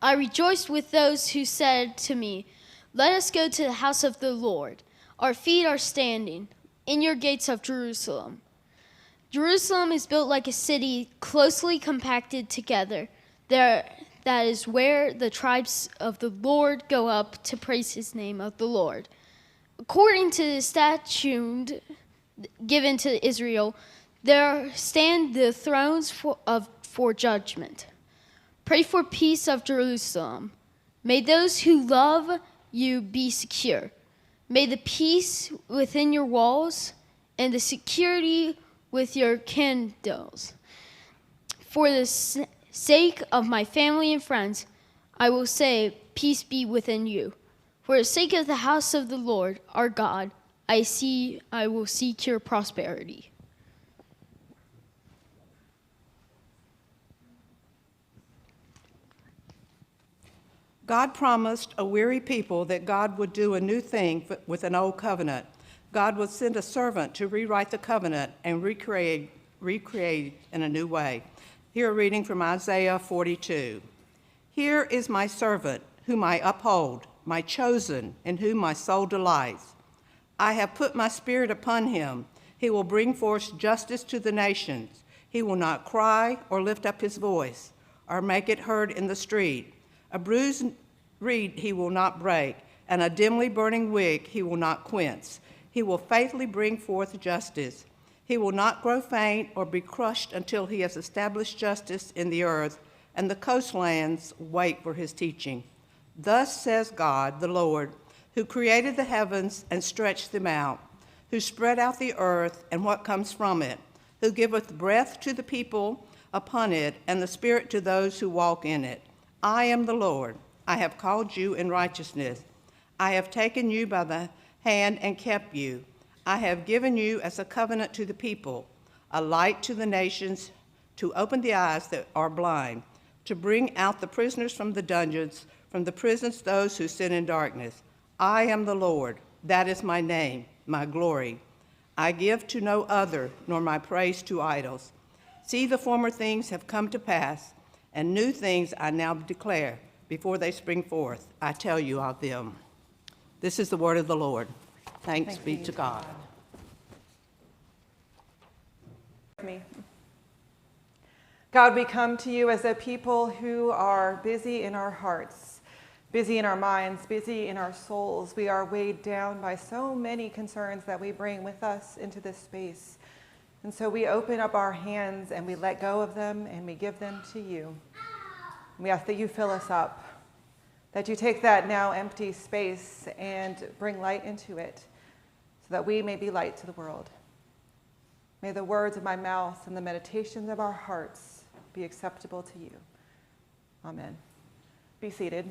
I rejoiced with those who said to me, "Let us go to the house of the Lord." Our feet are standing in your gates of Jerusalem. Jerusalem is built like a city closely compacted together. That is where the tribes of the Lord go up to praise his name of the Lord. According to the statute given to Israel, there stand the thrones for judgment. Pray for peace of Jerusalem. May those who love you be secure. May the peace within your walls and the security with your candles. For the sake of my family and friends, I will say, peace be within you. For the sake of the house of the Lord, our God, I will seek your prosperity. God promised a weary people that God would do a new thing with an old covenant. God would send a servant to rewrite the covenant and recreate in a new way. Here a reading from Isaiah 42. Here is my servant, whom I uphold, my chosen, in whom my soul delights. I have put my spirit upon him. He will bring forth justice to the nations. He will not cry or lift up his voice or make it heard in the street. A bruised reed he will not break, and a dimly burning wick he will not quench. He will faithfully bring forth justice. He will not grow faint or be crushed until he has established justice in the earth, and the coastlands wait for his teaching. Thus says God, the Lord, who created the heavens and stretched them out, who spread out the earth and what comes from it, who giveth breath to the people upon it, and the spirit to those who walk in it. I am the Lord. I have called you in righteousness. I have taken you by the hand and kept you. I have given you as a covenant to the people, a light to the nations, to open the eyes that are blind, to bring out the prisoners from the dungeons, from the prisons those who sit in darkness. I am the Lord. That is my name, my glory. I give to no other, nor my praise to idols. See, the former things have come to pass, and new things I now declare. Before they spring forth, I tell you of them. This is the word of the Lord. Thanks be to God. God, we come to you as a people who are busy in our hearts, busy in our minds, busy in our souls. We are weighed down by so many concerns that we bring with us into this space. And so we open up our hands and we let go of them and we give them to you. We ask that you fill us up, that you take that now empty space and bring light into it so that we may be light to the world. May the words of my mouth and the meditations of our hearts be acceptable to you. Amen. Be seated.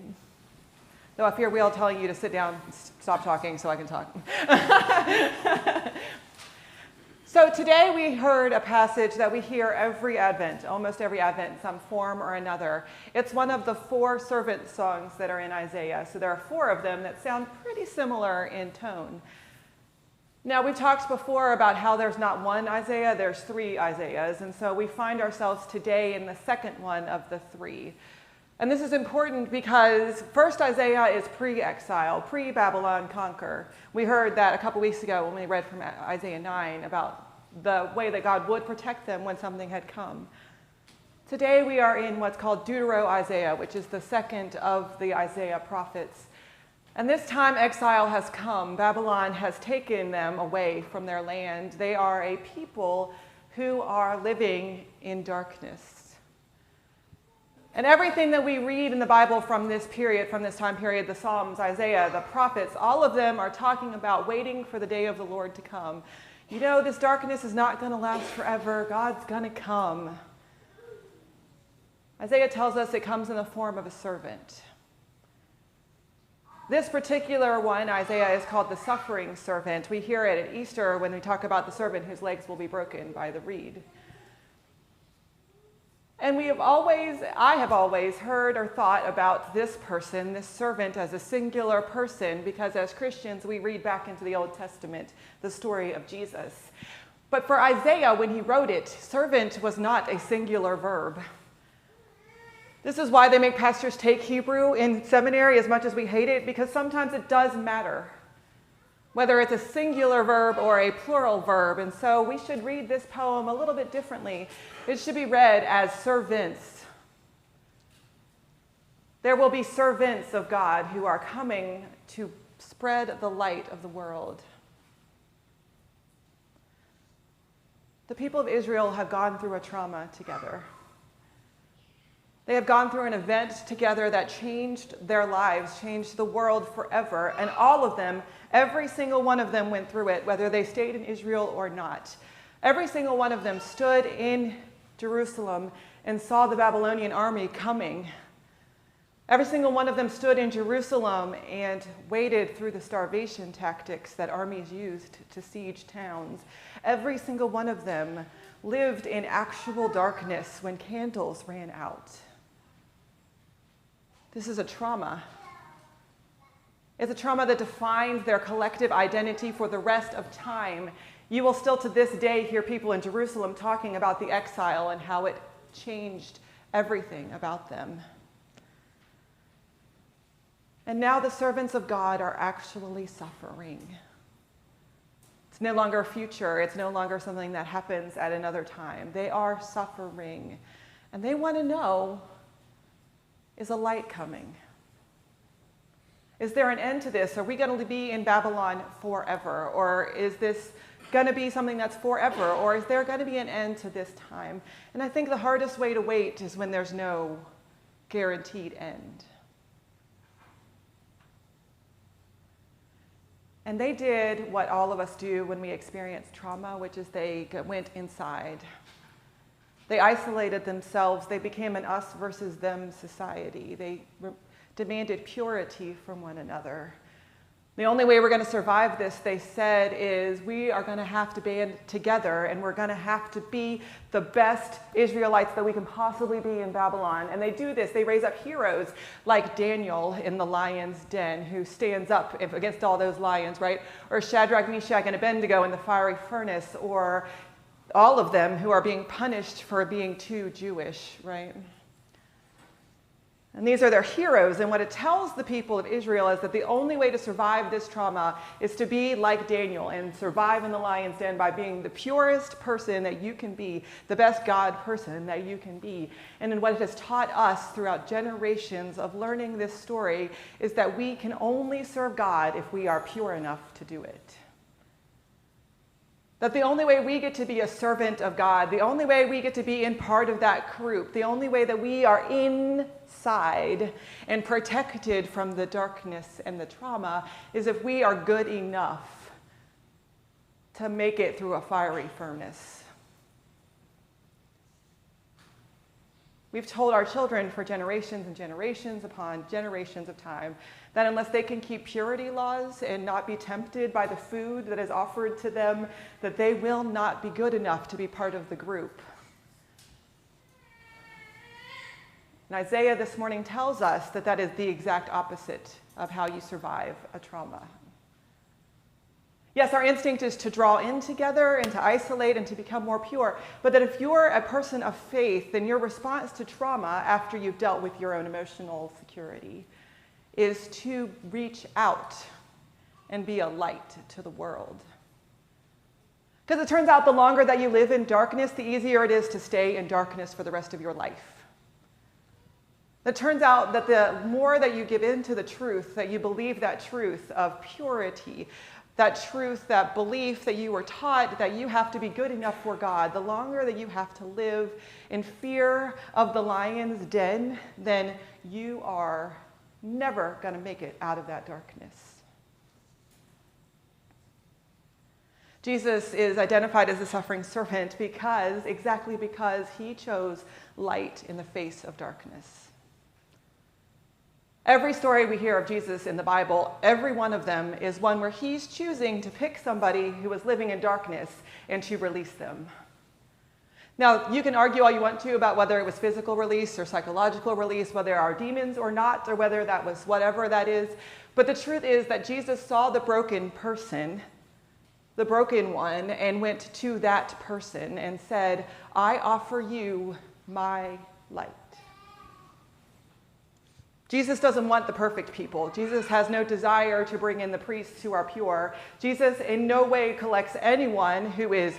Though I fear we all telling you to sit down, stop talking so I can talk. So today we heard a passage that we hear every Advent, almost every Advent in some form or another. It's one of the 4 servant songs that are in Isaiah. So there are 4 of them that sound pretty similar in tone. Now we've talked before about how there's not one Isaiah, there's 3 Isaiahs. And so we find ourselves today in the second one of the 3. And this is important because first Isaiah is pre-exile, pre-Babylon conquer. We heard that a couple weeks ago when we read from Isaiah 9 about the way that God would protect them when something had come. Today we are in what's called Deutero-Isaiah, which is the second of the Isaiah prophets. And this time exile has come. Babylon has taken them away from their land. They are a people who are living in darkness. And everything that we read in the Bible from this period, from this time period, the Psalms, Isaiah, the prophets, all of them are talking about waiting for the day of the Lord to come. You know, this darkness is not going to last forever. God's going to come. Isaiah tells us it comes in the form of a servant. This particular one, Isaiah, is called the suffering servant. We hear it at Easter when we talk about the servant whose legs will be broken by the reed. And I have always heard or thought about this person, this servant, as a singular person, because as Christians, we read back into the Old Testament the story of Jesus. But for Isaiah, when he wrote it, servant was not a singular verb. This is why they make pastors take Hebrew in seminary as much as we hate it, because sometimes it does matter, whether it's a singular verb or a plural verb. And so we should read this poem a little bit differently. It should be read as servants. There will be servants of God who are coming to spread the light of the world. The people of Israel have gone through a trauma together. They have gone through an event together that changed their lives, changed the world forever. And all of them, every single one of them went through it, whether they stayed in Israel or not. Every single one of them stood in Jerusalem and saw the Babylonian army coming. Every single one of them stood in Jerusalem and waded through the starvation tactics that armies used to siege towns. Every single one of them lived in actual darkness when candles ran out. This is a trauma. It's a trauma that defines their collective identity for the rest of time. You will still to this day hear people in Jerusalem talking about the exile and how it changed everything about them. And now the servants of God are actually suffering. It's no longer a future. It's no longer something that happens at another time. They are suffering. And they want to know, is a light coming? Is there an end to this? Are we going to be in Babylon forever? Or is this going to be something that's forever? Or is there going to be an end to this time? And I think the hardest way to wait is when there's no guaranteed end. And they did what all of us do when we experience trauma, which is they went inside. They isolated themselves. They became an us versus them society. They demanded purity from one another. The only way we're going to survive this, they said, is we are going to have to band together, and we're going to have to be the best Israelites that we can possibly be in Babylon. And they do this. They raise up heroes like Daniel in the lion's den, who stands up against all those lions, right? Or Shadrach, Meshach, and Abednego in the fiery furnace, or all of them who are being punished for being too Jewish, right? And these are their heroes. And what it tells the people of Israel is that the only way to survive this trauma is to be like Daniel and survive in the lion's den by being the purest person that you can be, the best God person that you can be. And then what it has taught us throughout generations of learning this story is that we can only serve God if we are pure enough to do it. That the only way we get to be a servant of God, the only way we get to be in part of that group, the only way that we are inside and protected from the darkness and the trauma is if we are good enough to make it through a fiery furnace. We've told our children for generations and generations upon generations of time that unless they can keep purity laws and not be tempted by the food that is offered to them, that they will not be good enough to be part of the group. And Isaiah this morning tells us that that is the exact opposite of how you survive a trauma. Yes, our instinct is to draw in together and to isolate and to become more pure, but that if you're a person of faith, then your response to trauma after you've dealt with your own emotional security is to reach out and be a light to the world. Because it turns out the longer that you live in darkness, the easier it is to stay in darkness for the rest of your life. It turns out that the more that you give in to the truth, that you believe that truth of purity, that truth, that belief that you were taught that you have to be good enough for God, the longer that you have to live in fear of the lion's den, then you are never going to make it out of that darkness. Jesus is identified as the suffering servant exactly because he chose light in the face of darkness. Every story we hear of Jesus in the Bible, every one of them is one where he's choosing to pick somebody who is living in darkness and to release them. Now, you can argue all you want to about whether it was physical release or psychological release, whether there are demons or not, or whether that was whatever that is. But the truth is that Jesus saw the broken person, the broken one, and went to that person and said, I offer you my light. Jesus doesn't want the perfect people. Jesus has no desire to bring in the priests who are pure. Jesus in no way collects anyone who is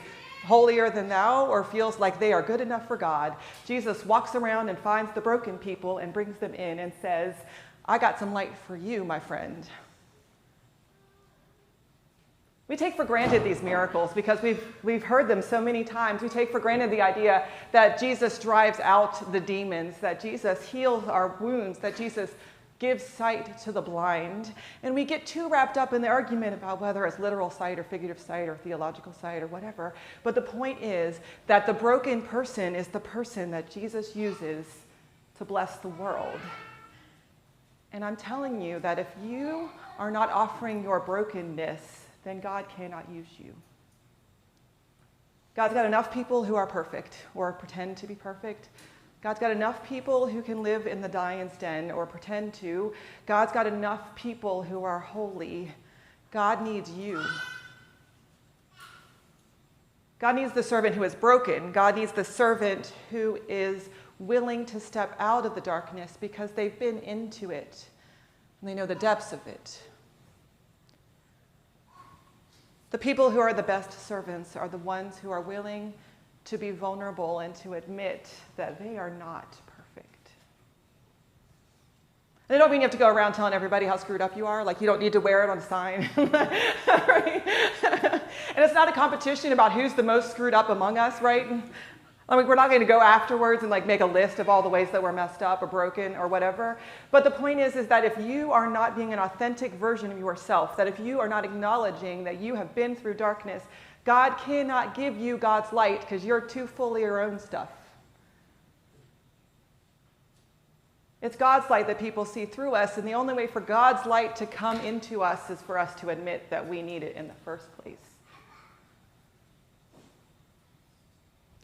holier than thou or feels like they are good enough for God. Jesus walks around and finds the broken people and brings them in and says, I got some light for you, my friend. We take for granted these miracles because we've heard them so many times. We take for granted the idea that Jesus drives out the demons, that Jesus heals our wounds, that Jesus gives sight to the blind. And we get too wrapped up in the argument about whether it's literal sight or figurative sight or theological sight or whatever. But the point is that the broken person is the person that Jesus uses to bless the world. And I'm telling you that if you are not offering your brokenness, then God cannot use you. God's got enough people who are perfect or pretend to be perfect. God's got enough people who can live in the lion's den or pretend to. God's got enough people who are holy. God needs you. God needs the servant who is broken. God needs the servant who is willing to step out of the darkness because they've been into it and they know the depths of it. The people who are the best servants are the ones who are willing to be vulnerable and to admit that they are not perfect. And I don't mean you have to go around telling everybody how screwed up you are. Like, you don't need to wear it on a sign. Right? And it's not a competition about who's the most screwed up among us, right? I mean, we're not going to go afterwards and like make a list of all the ways that we're messed up or broken or whatever. But the point is that if you are not being an authentic version of yourself, that if you are not acknowledging that you have been through darkness, God cannot give you God's light because you're too full of your own stuff. It's God's light that people see through us, and the only way for God's light to come into us is for us to admit that we need it in the first place.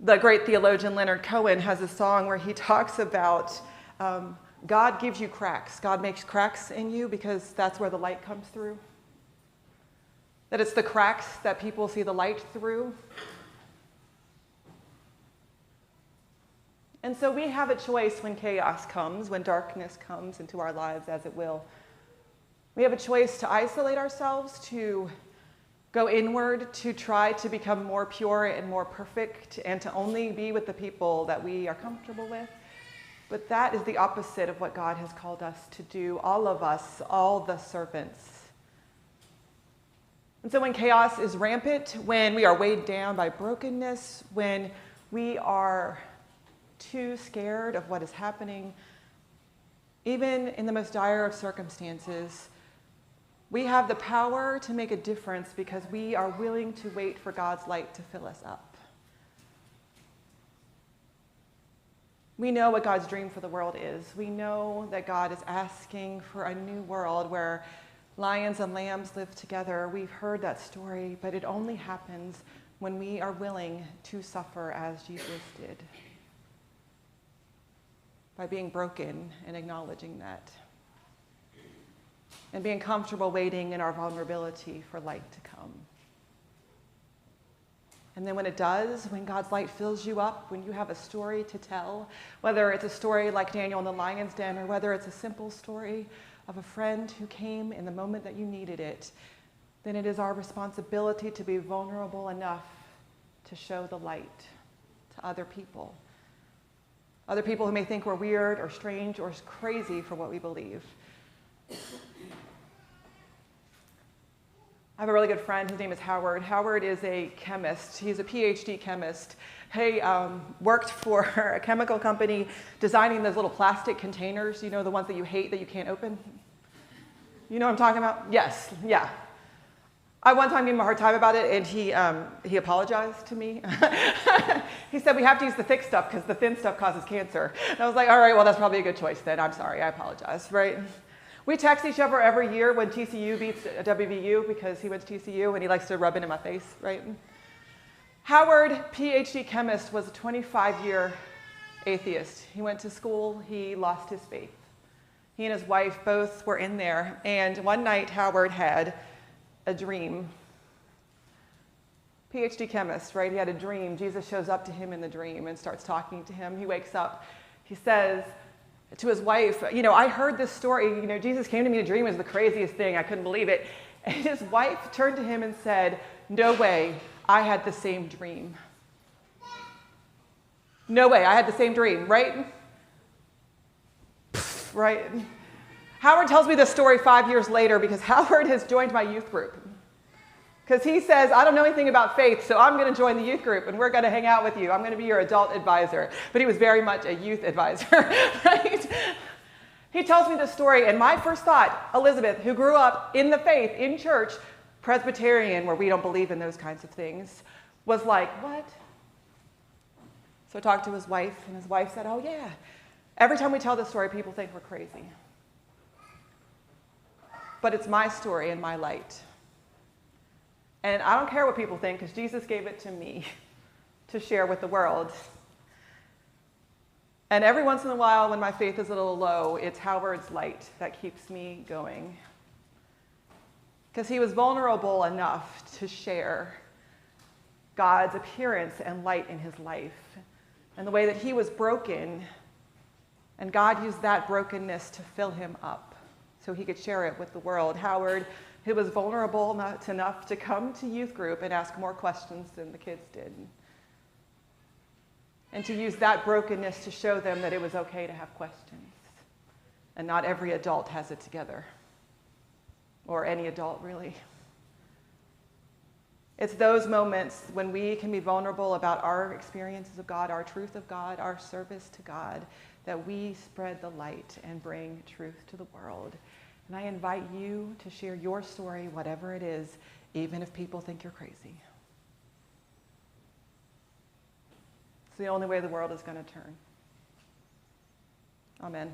The great theologian Leonard Cohen has a song where he talks about God gives you cracks. God makes cracks in you because that's where the light comes through. That it's the cracks that people see the light through. And so we have a choice when chaos comes, when darkness comes into our lives, as it will. We have a choice to isolate ourselves, to go inward, to try to become more pure and more perfect, and to only be with the people that we are comfortable with. But that is the opposite of what God has called us to do, all of us, all the servants. And so when chaos is rampant, when we are weighed down by brokenness, when we are too scared of what is happening, even in the most dire of circumstances, we have the power to make a difference because we are willing to wait for God's light to fill us up. We know what God's dream for the world is. We know that God is asking for a new world where lions and lambs live together. We've heard that story, but it only happens when we are willing to suffer as Jesus did, by being broken and acknowledging that, and being comfortable waiting in our vulnerability for light to come. And then when it does, when God's light fills you up, when you have a story to tell, whether it's a story like Daniel in the lion's den or whether it's a simple story of a friend who came in the moment that you needed it, then it is our responsibility to be vulnerable enough to show the light to other people. Other people who may think we're weird or strange or crazy for what we believe. I have a really good friend. His name is Howard. Howard is a chemist. He's a PhD chemist. He worked for a chemical company designing those little plastic containers, you know, the ones that you hate that you can't open. You know what I'm talking about? Yes, yeah. I one time gave him a hard time about it, and he apologized to me. He said, we have to use the thick stuff because the thin stuff causes cancer. And I was like, all right, well, that's probably a good choice then. I'm sorry, I apologize, right? We text each other every year when TCU beats WVU because he went to TCU and he likes to rub it in my face, right? Howard, PhD chemist, was a 25-year atheist. He went to school, he lost his faith. He and his wife both were in there, and one night Howard had a dream. PhD chemist, right? He had a dream. Jesus shows up to him in the dream and starts talking to him. He wakes up. He says, to his wife, I heard this story. Jesus came to me in a dream. It was the craziest thing. I couldn't believe it. And his wife turned to him and said, "No way, I had the same dream." No way, I had the same dream, right? Right? Howard tells me this story 5 years later because Howard has joined my youth group. Because he says, "I don't know anything about faith, so I'm going to join the youth group and we're going to hang out with you. I'm going to be your adult advisor." But he was very much a youth advisor, right? He tells me this story, and my first thought, Elizabeth, who grew up in the faith, in church, Presbyterian, where we don't believe in those kinds of things, was like, "What?" So I talked to his wife, and his wife said, "Oh, yeah. Every time we tell this story, people think we're crazy. But it's my story and my light. And I don't care what people think, because Jesus gave it to me to share with the world. And every once in a while, when my faith is a little low, it's Howard's light that keeps me going. Because he was vulnerable enough to share God's appearance and light in his life, and the way that he was broken, and God used that brokenness to fill him up so he could share it with the world. Howard, who was vulnerable enough to come to youth group and ask more questions than the kids did, and to use that brokenness to show them that it was okay to have questions, and not every adult has it together, or any adult really. It's those moments when we can be vulnerable about our experiences of God, our truth of God, our service to God, that we spread the light and bring truth to the world. And I invite you to share your story, whatever it is, even if people think you're crazy. It's the only way the world is going to turn. Amen.